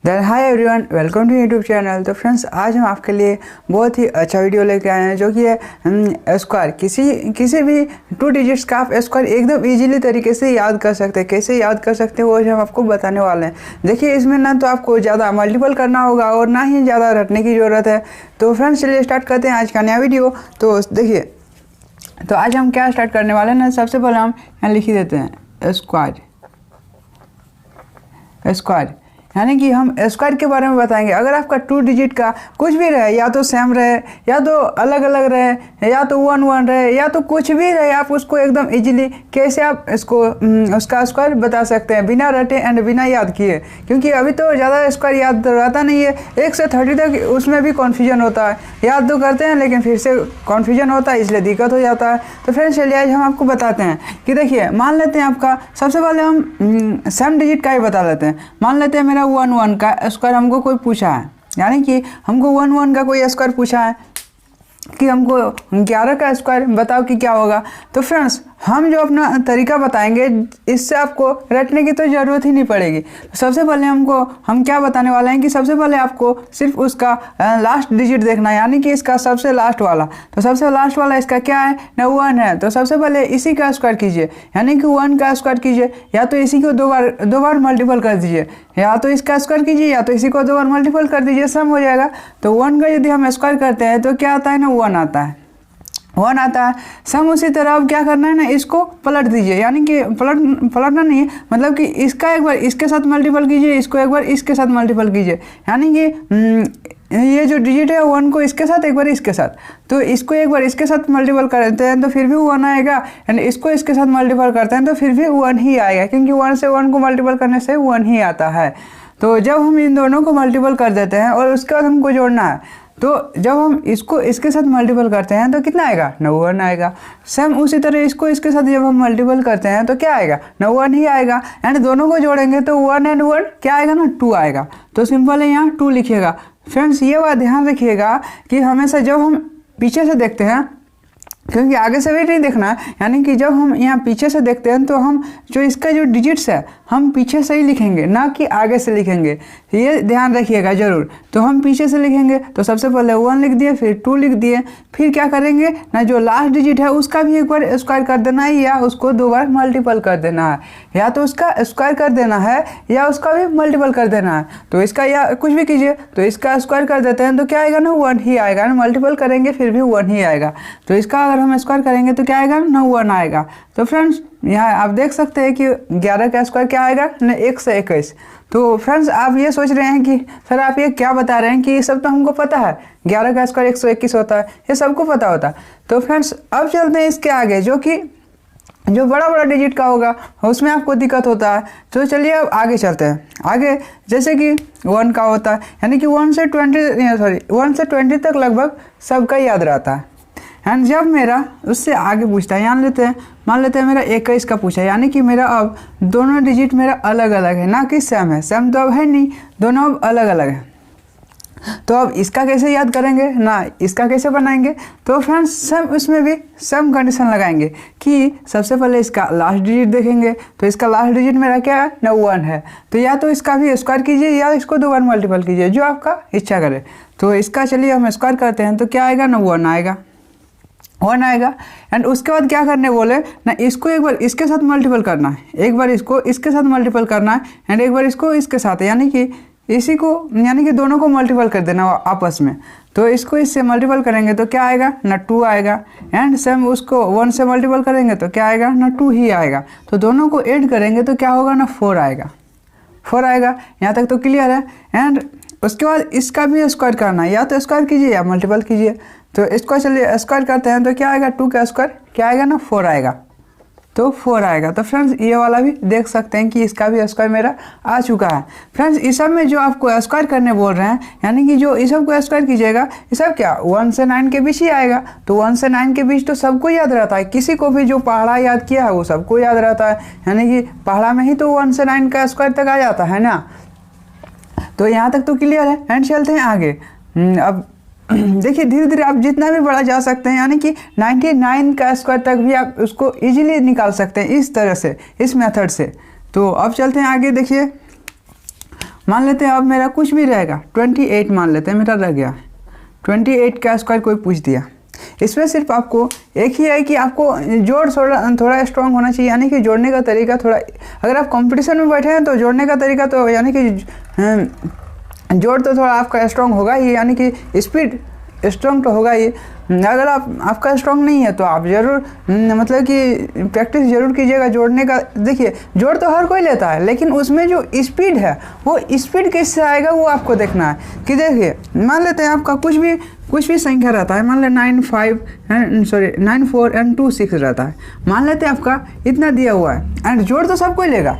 Hi everyone, welcome to YouTube channel. तो friends, आज हम आपके लिए बहुत ही अच्छा वीडियो लेके आए हैं, जो कि है स्क्वायर। किसी भी 2 डिजिट्स का आप स्क्वायर एकदम इजीली तरीके से याद कर सकते हैं। कैसे याद कर सकते हैं वो हम आपको बताने वाले हैं। देखिए, इसमें ना तो आपको ज़्यादा मल्टीपल करना होगा और ना ही ज़्यादा रटने की ज़रूरत है। तो फ्रेंड्स, चलिए स्टार्ट करते हैं आज का नया वीडियो। तो देखिए, तो आज हम क्या स्टार्ट करने वाले हैं ना, सबसे पहले हम यहाँ लिख ही देते हैं स्क्वायर। यानी कि हम स्क्वायर के बारे में बताएंगे। अगर आपका 2 डिजिट का कुछ भी रहे, या तो सेम रहे, या तो अलग अलग रहे, या तो 1 रहे, या तो कुछ भी रहे, आप उसको एकदम इजीली कैसे आप इसको उसका स्क्वायर बता सकते हैं बिना रटे एंड बिना याद किए। क्योंकि अभी तो ज़्यादा स्क्वायर याद रहता नहीं है, 1 से 30 तक उसमें भी कन्फ्यूजन होता है। याद तो करते हैं लेकिन फिर से कन्फ्यूजन होता है, इसलिए दिक्कत हो जाता है। तो फ्रेंड्स, चलिए आज हम आपको बताते हैं कि देखिए, मान लेते हैं आपका सबसे पहले हम सेम डिजिट का ही बता लेते हैं। मान लेते हैं मेरा 1 का स्क्वायर हमको कोई पूछा है, यानी कि हमको 1 का कोई स्क्वायर पूछा है कि हमको 11 का स्क्वायर बताओ कि क्या होगा। तो फ्रेंड्स, हम जो अपना तरीका बताएंगे, इससे आपको रटने की तो ज़रूरत ही नहीं पड़ेगी। तो सबसे पहले हम क्या बताने वाले हैं कि सबसे पहले आपको सिर्फ उसका लास्ट डिजिट देखना है, यानी कि इसका सबसे लास्ट वाला। तो सबसे लास्ट वाला इसका क्या है ना, 1 है। तो सबसे पहले इसी का स्क्वायर कीजिए, यानी कि 1 का स्क्वायर कीजिए, या तो इसी को दो बार मल्टीपल कर दीजिए, या तो इसका स्क्वायर कीजिए, या तो इसी को 2 बार मल्टीपल कर दीजिए, सम हो जाएगा। तो 1 का यदि हम स्क्वायर करते हैं तो क्या आता है ना, 1 आता है। सम उसी तरह अब क्या करना है ना, इसको पलट दीजिए, यानी कि पलटना नहीं है, मतलब कि इसका एक बार इसके साथ मल्टीपल कीजिए, इसको एक बार इसके साथ मल्टीपल कीजिए, यानी कि ये जो डिजिट है 1 को इसके साथ, एक बार इसके साथ। तो इसको एक बार इसके साथ मल्टीपल करते हैं तो फिर भी 1 आएगा, एंड इसको इसके साथ मल्टीपल करते हैं तो फिर भी 1 ही आएगा, क्योंकि 1 से 1 को मल्टीपल करने से 1 ही आता है। तो जब हम इन दोनों को मल्टीपल कर देते हैं और उसके बाद हमको जोड़ना है, तो जब हम इसको इसके साथ मल्टीपल करते हैं तो कितना आएगा, 1 आएगा। सेम उसी तरह इसको इसके साथ जब हम मल्टीपल करते हैं तो क्या आएगा, 1 ही आएगा। एंड दोनों को जोड़ेंगे तो 1 एंड 1 क्या आएगा ना, 2 आएगा। तो सिंपल है, यहाँ 2 लिखिएगा। फ्रेंड्स, ये बात ध्यान रखिएगा कि हमेशा जब हम पीछे से देखते हैं, क्योंकि आगे से भी नहीं देखना है, यानी कि जब हम यहाँ पीछे से देखते हैं तो हम जो इसका जो डिजिट्स है हम पीछे से ही लिखेंगे, ना कि आगे से लिखेंगे। ये ध्यान रखिएगा जरूर। तो हम पीछे से लिखेंगे, तो सबसे पहले 1 लिख दिए, फिर 2 लिख दिए, फिर क्या करेंगे ना, जो लास्ट डिजिट है उसका भी एक बार स्क्वायर कर देना है, या उसको 2 बार मल्टीपल कर देना है, या तो उसका स्क्वायर कर देना है या उसका भी मल्टीपल कर देना है। तो इसका या कुछ भी कीजिए, तो इसका स्क्वायर कर देते हैं तो क्या आएगा ना, 1 ही आएगा। मल्टीपल करेंगे फिर भी 1 ही आएगा। तो इसका अगर हम स्क्वायर करेंगे तो क्या आएगा ना, 1 आएगा। तो फ्रेंड्स, यहाँ आप देख सकते हैं कि 11 का स्क्वायर क्या आएगा ना, 1 से 21। तो फ्रेंड्स, आप ये सोच रहे हैं कि सर आप ये क्या बता रहे हैं कि ये सब तो हमको पता है, 11 का स्क्वायर 121 होता है, ये सबको पता होता है। तो फ्रेंड्स, अब चलते हैं इसके आगे, जो बड़ा डिजिट का होगा उसमें आपको दिक्कत होता है। तो चलिए अब आगे चलते हैं। आगे जैसे कि 1 का होता है, यानी कि 1 से 20 तक लगभग सबका याद रहता है। एंड जब मेरा उससे आगे पूछता है, मान लेते हैं मेरा 21 का पूछा है, यानी कि मेरा अब दोनों डिजिट मेरा अलग अलग है, ना कि सेम है। सेम तो अब है नहीं, दोनों अब अलग अलग है। तो अब इसका कैसे याद करेंगे ना, इसका कैसे बनाएंगे। तो फ्रेंड्स, सेम उसमें भी सेम कंडीशन लगाएंगे कि सबसे पहले इसका लास्ट डिजिट देखेंगे। तो इसका लास्ट डिजिट मेरा क्या है ना, 1 है। तो या तो इसका भी स्क्वायर कीजिए, या इसको 2 बार मल्टीपल कीजिए, जो आपका इच्छा करे। तो इसका चलिए हम स्क्वायर करते हैं तो क्या आएगा ना, 1 आएगा। एंड उसके बाद क्या करने बोले ना, इसको एक बार इसके साथ मल्टीपल करना है, एक बार इसको इसके साथ मल्टीपल करना है, एंड एक बार इसको इसके साथ, यानी कि दोनों को मल्टीपल कर देना आपस में। तो इसको इससे मल्टीपल करेंगे तो क्या आएगा ना, 2 आएगा। एंड सेम उसको 1 से मल्टीपल करेंगे तो क्या आएगा ना, 2 ही आएगा। तो दोनों को ऐड करेंगे तो क्या होगा ना, 4 आएगा। यहाँ तक तो क्लियर है। एंड उसके बाद इसका भी स्क्वायर करना है, या तो स्क्वायर कीजिए या मल्टीपल कीजिए। तो इसको चलिए स्क्वायर करते हैं तो क्या आएगा, 2 का स्क्वायर क्या आएगा ना, 4 आएगा। तो 4 आएगा। तो फ्रेंड्स, ये वाला भी देख सकते हैं कि इसका भी स्क्वायर मेरा आ चुका है। फ्रेंड्स, इस सब में जो आपको स्क्वायर करने बोल रहे हैं, यानी कि जो इस सब को स्क्वायर कीजिएगा, ये सब क्या 1 से 9 के बीच ही आएगा। तो 1 से 9 के बीच तो सबको याद रहता है, किसी को भी जो पहाड़ा याद किया है वो सबको याद रहता है, यानी कि पहाड़ा में ही तो 1 से 9 का स्क्वायर तक आ जाता है ना। तो यहाँ तक तो क्लियर है। एंड चलते हैं आगे। अब देखिए, धीरे धीरे आप जितना भी बड़ा जा सकते हैं, यानी कि 99 का स्क्वायर तक भी आप उसको इजीली निकाल सकते हैं, इस तरह से, इस मेथड से। तो अब चलते हैं आगे। देखिए, मान लेते हैं अब मेरा कुछ भी रहेगा 28 मान लेते हैं मेरा रह गया, 28 का स्क्वायर कोई पूछ दिया। इसमें सिर्फ आपको एक ही है कि आपको जोड़ थोड़ा स्ट्रॉन्ग होना चाहिए, यानी कि जोड़ने का तरीका थोड़ा, अगर आप कंपटीशन में बैठे हैं तो जोड़ने का तरीका तो यानी कि जोड़ तो थोड़ा आपका स्ट्रॉन्ग होगा ही, यानी कि स्पीड स्ट्रॉन्ग तो होगा ही। अगर आपका स्ट्रॉन्ग नहीं है तो आप ज़रूर मतलब कि प्रैक्टिस ज़रूर कीजिएगा जोड़ने का। देखिए जोड़ तो हर कोई लेता है, लेकिन उसमें जो स्पीड है वो स्पीड किससे आएगा वो आपको देखना है। कि देखिए मान लेते हैं आपका कुछ भी संख्या रहता है, मान लें 9 4 and 2 6 रहता है, मान लेते हैं आपका इतना दिया हुआ है, एंड जोड़ तो सब कोई लेगा,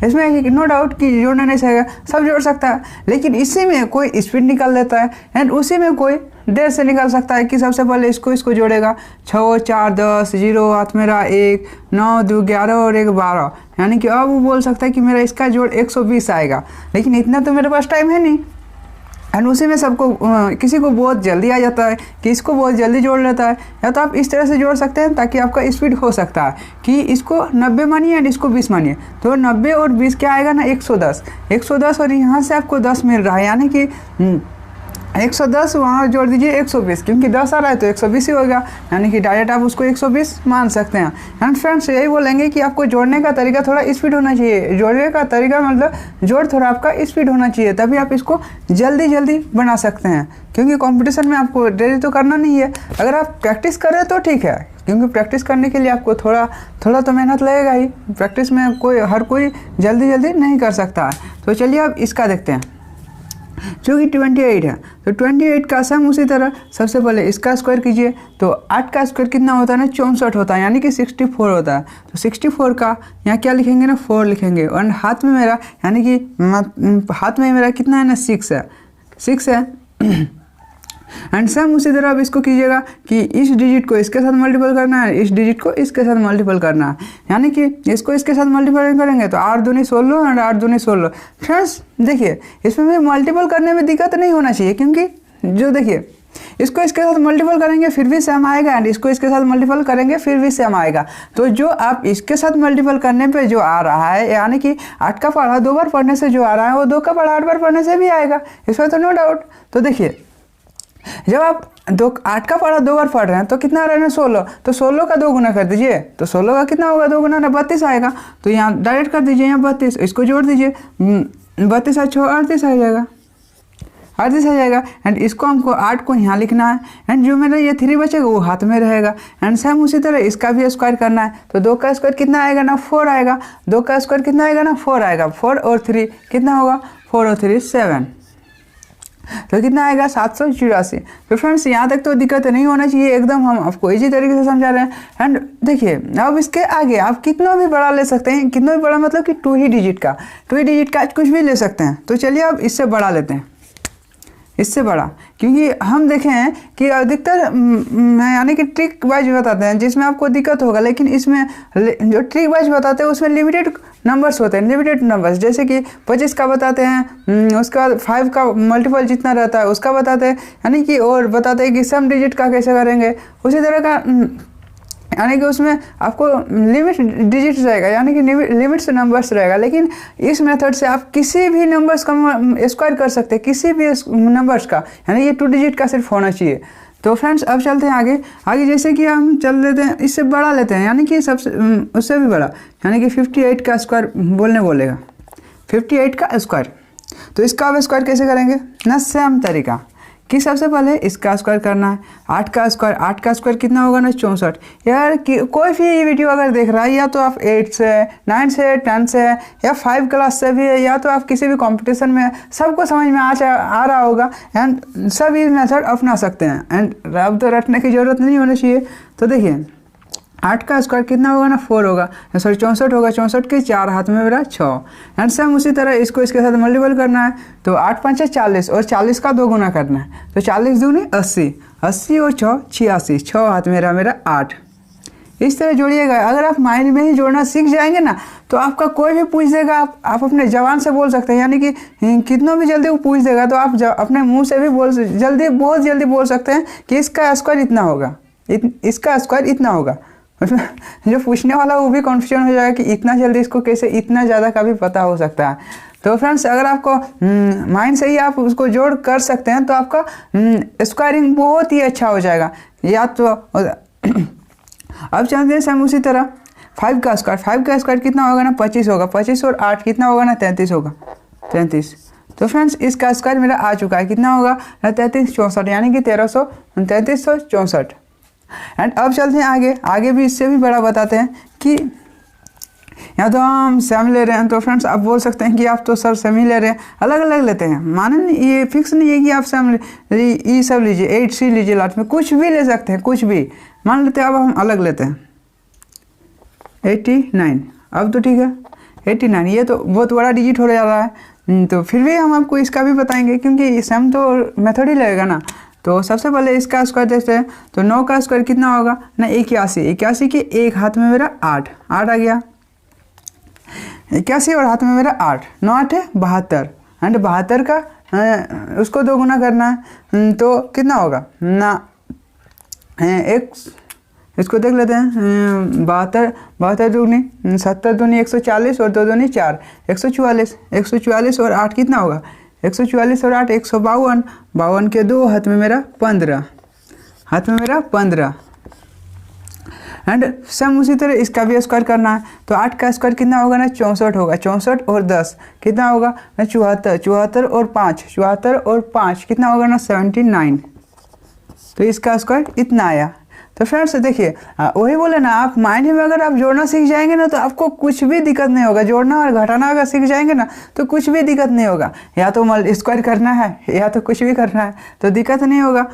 इसमें नो डाउट कि जोड़ना नहीं सकेगा, सब जोड़ सकता है। लेकिन इसी में कोई स्पीड निकाल लेता है एंड उसी में कोई देर से निकाल सकता है कि सबसे पहले इसको जोड़ेगा, 6 4 10 0 हाथ मेरा 1 9 2 11 और 1 12, यानी कि अब वो बोल सकता है कि मेरा इसका जोड़ 120 आएगा। लेकिन इतना तो मेरे पास टाइम है नहीं, एंड उसी में सबको किसी को बहुत जल्दी आ जाता है कि इसको बहुत जल्दी जोड़ लेता है। या तो आप इस तरह से जोड़ सकते हैं ताकि आपका स्पीड हो सकता है कि इसको 90 मानिए एंड इसको 20 मानिए, तो 90 और 20 क्या आएगा ना 110 और यहाँ से आपको 10 मिल रहा है, यानी कि 110 वहाँ जोड़ दीजिए 120, क्योंकि 10 आ रहा है तो 120 ही होगा, यानी कि डायरेक्ट आप उसको 120 मान सकते हैं। एंड फ्रेंड्स यही बोलेंगे कि आपको जोड़ने का तरीका थोड़ा स्पीड होना चाहिए, जोड़ने का तरीका मतलब जोड़ थोड़ा आपका स्पीड होना चाहिए, तभी आप इसको जल्दी बना सकते हैं। क्योंकि कंपटीशन में आपको देरी तो करना नहीं है, अगर आप प्रैक्टिस करें तो ठीक है, क्योंकि प्रैक्टिस करने के लिए आपको थोड़ा तो मेहनत लगेगा ही। प्रैक्टिस में हर कोई जल्दी नहीं कर सकता है। तो चलिए अब इसका देखते हैं, जो कि 28 है, तो 28 का सम उसी तरह सबसे पहले इसका स्क्वायर कीजिए, तो 8 का स्क्वायर कितना होता है ना 64 होता है, यानी कि 64 होता है। तो 64 का यहाँ क्या लिखेंगे ना 4 लिखेंगे, और हाथ में मेरा यानी कि हाथ में मेरा कितना है ना 6 है एंड सम उसी तरह अब इसको कीजिएगा कि इस डिजिट को इसके साथ मल्टीपल करना है, इस डिजिट को इसके साथ मल्टीपल करना है, यानी कि इसको इसके साथ मल्टीपल करेंगे तो 8 दूनी 16 एंड 8 दूनी 16। फ्रेंड्स देखिए इसमें भी मल्टीपल करने में दिक्कत नहीं होना चाहिए, क्योंकि जो देखिए इसको इसके साथ मल्टीपल करेंगे फिर भी सेम आएगा, एंड इसको इसके साथ मल्टीपल करेंगे फिर भी सेम आएगा। तो जो आप इसके साथ मल्टीपल करने पे जो आ रहा है, यानी कि 8 का पढ़ा 2 बार पढ़ने से जो आ रहा है वो 2 का पढ़ा 8 बार पढ़ने से भी आएगा, इसमें तो नो डाउट। तो देखिए जब आप 8 का पढ़ा 2 बार पढ़ रहे हैं तो कितना आ रहा है 16, तो 16 का 2 गुना कर दीजिए, तो 16 का कितना होगा 2 गुना ना 32 आएगा। तो यहाँ डायरेक्ट कर दीजिए, यहाँ 32, इसको जोड़ दीजिए 32 और 6 38 आ जाएगा, 38 आ जाएगा। एंड इसको हमको 8 को यहाँ लिखना है, एंड जो मेरा ये 3 बचेगा वो हाथ में रहेगा। एंड सेम उसी तरह इसका भी स्क्वायर करना है, तो 2 का स्क्वायर कितना आएगा ना 4 आएगा, 2 का स्क्वायर कितना आएगा ना 4 आएगा, 4 और 3 कितना होगा 4 और 3 7, तो कितना आएगा 784। तो फ्रेंड्स यहाँ तक तो दिक्कत नहीं होना चाहिए, एकदम हम आपको इजी तरीके से समझा रहे हैं। एंड देखिए अब इसके आगे आप कितना भी बड़ा ले सकते हैं, कितना भी बड़ा मतलब कि 2 ही डिजिट का कुछ भी ले सकते हैं। तो चलिए अब इससे बड़ा लेते हैं, इससे बड़ा, क्योंकि हम देखें हैं कि अधिकतर यानी कि ट्रिक वाइज बताते हैं जिसमें आपको दिक्कत होगा, लेकिन इसमें जो ट्रिक वाइज बताते हैं उसमें लिमिटेड नंबर्स होते हैं, लिमिटेड नंबर्स, जैसे कि 25 का बताते हैं, उसके बाद 5 का मल्टीपल जितना रहता है उसका बताते हैं, यानी कि और बताते हैं कि सम डिजिट का कैसे करेंगे, उसी तरह का यानी कि उसमें आपको लिमिट डिजिट रहेगा, यानी कि लिमिट से नंबर्स रहेगा। लेकिन इस मेथड से आप किसी भी नंबर्स का स्क्वायर कर सकते हैं, किसी भी नंबर्स का, यानी ये 2 डिजिट का सिर्फ होना चाहिए। तो फ्रेंड्स अब चलते हैं आगे जैसे कि हम चल लेते हैं, इससे बड़ा लेते हैं, यानी कि सबसे उससे भी बड़ा, यानी कि 58 का स्क्वायर बोलेगा 58 का स्क्वायर। तो इसका अब स्क्वायर कैसे करेंगे ना, सेम तरीका कि सबसे पहले इसका स्क्वायर करना है, 8 का स्क्वायर कितना होगा ना 64। यार कोई भी वीडियो अगर देख रहा है, या तो आप 8 से 9 से 10 से या 5 क्लास से भी है, या तो आप किसी भी कंपटीशन में, सबको समझ में आ रहा होगा, एंड सब ये मेथड अपना सकते हैं। एंड अब तो रटने की ज़रूरत नहीं होनी चाहिए। तो देखिए 8 का स्क्वायर कितना होगा ना 4 होगा, सॉरी 64 होगा, 64 के 4 हाथ में मेरा 6, एंड सेम उसी तरह इसको इसके साथ मल्टीपल करना है, तो 8 5 40 और 40 का 2 गुना करना है, तो 40 दूनी 80, 80 और 6 86, 6 हाथ मेरा 8। इस तरह जोड़िएगा। अगर आप माइंड में ही जोड़ना सीख जाएंगे ना तो आपका कोई भी पूछ देगा, आप अपने जबान से बोल सकते हैं, यानी कि कितना भी जल्दी वो पूछ देगा तो आप अपने मुँह से भी बहुत जल्दी बोल सकते हैं कि इसका स्क्वायर इतना होगा, इसका स्क्वायर इतना होगा। जो पूछने वाला वो भी कन्फ्यूजन हो जाएगा कि इतना जल्दी इसको कैसे इतना ज़्यादा का भी पता हो सकता है। तो फ्रेंड्स अगर आपको माइंड से ही आप उसको जोड़ कर सकते हैं तो आपका स्क्वायरिंग बहुत ही अच्छा हो जाएगा। या तो अब चलते हैं सेम उसी तरह 5 का स्क्वायर कितना होगा ना 25 होगा। 25 और 8 कितना होगा ना 33 होगा। 33 तो फ्रेंड्स इसका स्क्वायर मेरा आ चुका है, कितना होगा ना 33 64 यानी कि 3364। एंड अब चलते हैं आगे भी इससे भी बड़ा बताते हैं कि या तो हम सेम ले रहे हैं तो फ्रेंड्स आप बोल सकते हैं कि आप तो सर सेम ही ले रहे हैं, अलग अलग लेते हैं। माने ये फिक्स नहीं है कि आप सेम ये सब लीजिए 8C लीजिए, लास्ट में कुछ भी ले सकते हैं, कुछ भी मान लेते हैं। अब हम अलग लेते हैं 89। अब तो ठीक है 89, ये तो बहुत बड़ा डिजिट हो जा रहा है, तो फिर भी हम आपको इसका भी बताएंगे क्योंकि सेम तो मेथड ही लगेगा ना। तो सबसे पहले इसका स्क्वायर देखते हैं। तो 9 का स्क्वायर कितना होगा ना 81 के एक हाथ में मेरा 8 आ गया। 81 और हाथ में मेरा 8, 9 8 है 72 एंड 72 का उसको 2 गुना करना है तो कितना होगा ना एक इसको देख लेते हैं 72 दूनी 70 दूनी 140 और 2 दूनी 4 144 और 8 कितना होगा 144 और 8 152 52 के 2 हाथ में मेरा 15 एंड सेम उसी तरह इसका भी स्क्वायर करना है। तो 8 का स्क्वायर कितना होगा ना 64 होगा। 64 और 10 कितना होगा ना 74 और 5 कितना होगा ना 79। तो इसका स्क्वायर इतना आया। तो फ्रेंड्स देखिए वही बोले ना, आप माइंड में अगर आप जोड़ना सीख जाएंगे ना तो आपको कुछ भी दिक्कत नहीं होगा। जोड़ना और घटाना अगर सीख जाएंगे ना तो कुछ भी दिक्कत नहीं होगा। या तो स्क्वायर करना है या तो कुछ भी करना है तो दिक्कत नहीं होगा।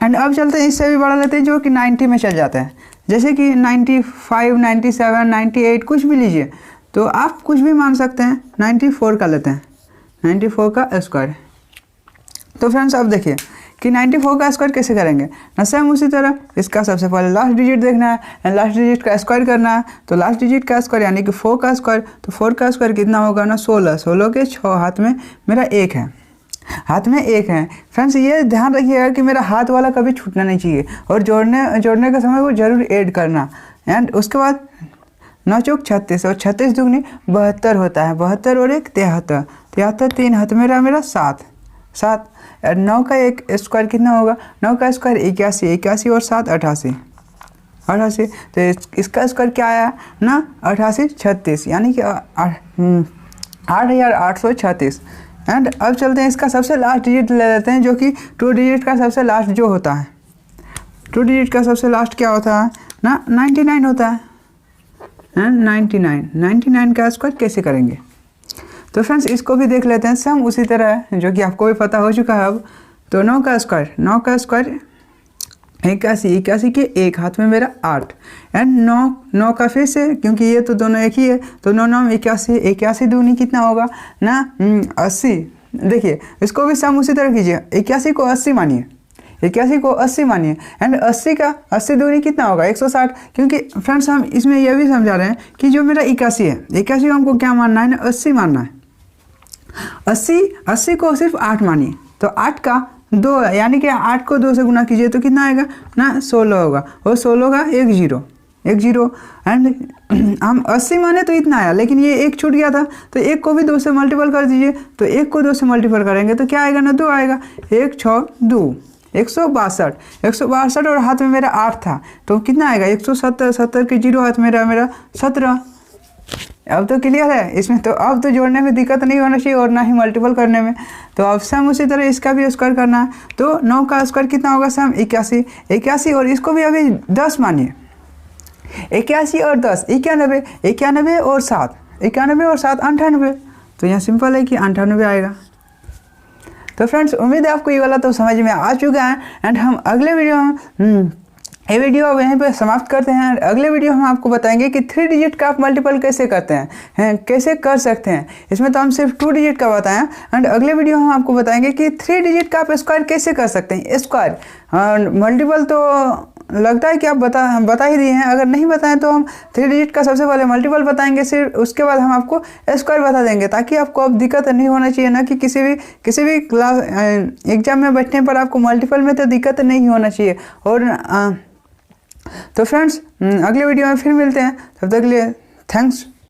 एंड अब चलते हैं इससे भी बड़ा लेते हैं जो कि 90 में चल जाते हैं, जैसे कि 95 97 98 कुछ भी लीजिए तो आप कुछ भी मान सकते हैं। 94 का लेते हैं 94 का स्क्वायर। तो फ्रेंड्स अब देखिए कि 94 का स्क्वायर कैसे करेंगे ना, सेम उसी तरह इसका सबसे पहले लास्ट डिजिट देखना है, लास्ट डिजिट का स्क्वायर करना है। तो लास्ट डिजिट का स्क्वायर यानी कि 4 का स्क्वायर, तो 4 का स्क्वायर कितना होगा ना 16 के 6 हाथ में मेरा 1 है, फ्रेंड्स ये ध्यान रखिएगा कि मेरा हाथ वाला कभी छूटना नहीं चाहिए और जोड़ने का समय वो जरूर ऐड करना। एंड उसके बाद 9 चौक 36 और 36 दुगनी 72 होता है। 72 और 1 73 3 हाथ मेरा 7 और 9 का एक स्क्वायर कितना होगा 9 का स्क्वायर 81 और 7 88। तो इसका स्क्वायर क्या आया ना 88 36 यानी कि 8836। एंड अब चलते हैं इसका सबसे लास्ट डिजिट ले लेते हैं जो कि 2 डिजिट का सबसे लास्ट जो होता है। 2 डिजिट का सबसे लास्ट क्या होता है ना 99 होता है। 99 का स्क्वायर कैसे करेंगे तो फ्रेंड्स इसको भी देख लेते हैं। सेम उसी तरह है जो कि आपको भी पता हो चुका है अब। तो 9 का स्क्वायर 81 के एक हाथ में मेरा 8 एंड 9 का फिर से क्योंकि ये तो दोनों एक ही है तो 9 9 81 दूनी कितना होगा ना 80। देखिए इसको भी सेम उसी तरह कीजिए। 81 को 80 मानिए एंड 80 दूनी कितना होगा 160। क्योंकि फ्रेंड्स हम इसमें यह भी समझा रहे हैं कि जो मेरा 81 है 81 हमको क्या मानना है ना 80 मानना है। 80 को सिर्फ 8 मानिए तो 8 का 2 यानी कि 8 को 2 से गुना कीजिए तो कितना आएगा ना 16 होगा और 16 का 1 0 एंड हम 80 माने तो इतना आया, लेकिन ये 1 छूट गया था तो 1 को भी 2 से मल्टीपल कर दीजिए। तो 1 को 2 से मल्टीपल करेंगे तो क्या आएगा ना 2 आएगा। 1 6 2 162 और हाथ में मेरा 8 था तो कितना आएगा 170 के 0 हाथ मेरा 17। अब तो क्लियर है इसमें। तो अब तो जोड़ने में दिक्कत नहीं होना चाहिए और ना ही मल्टीपल करने में। तो अब सेम उसी तरह इसका भी स्क्वायर करना है। तो 9 का स्क्वायर कितना होगा सेम 81 और इसको भी अभी 10 मानिए। 81 और 10 91 और 7 98। तो यहाँ सिंपल है कि 98 आएगा। तो फ्रेंड्स उम्मीद है आपको ये वाला तो समझ में आ चुका है। एंड हम अगले वीडियो में ये वीडियो अब यहीं पे समाप्त करते हैं। अगले वीडियो हम आपको बताएंगे कि 3 डिजिट का आप मल्टीपल कैसे करते हैं कैसे कर सकते हैं। इसमें तो हम सिर्फ 2 डिजिट का बताएं एंड अगले वीडियो हम आपको बताएंगे कि 3 डिजिट का आप स्क्वायर कैसे कर सकते हैं। स्क्वायर मल्टीपल तो लगता है कि आप बता ही दिए हैं। अगर नहीं बताएं तो हम 3 डिजिट का सबसे पहले मल्टीपल बताएंगे, सिर्फ उसके बाद हम आपको स्क्वायर बता देंगे ताकि आपको अब दिक्कत नहीं होना चाहिए ना कि किसी भी क्लास एग्जाम में बैठने पर आपको मल्टीपल में तो दिक्कत नहीं होना चाहिए। और तो फ्रेंड्स अगले वीडियो में फिर मिलते हैं, तब तक के लिए थैंक्स।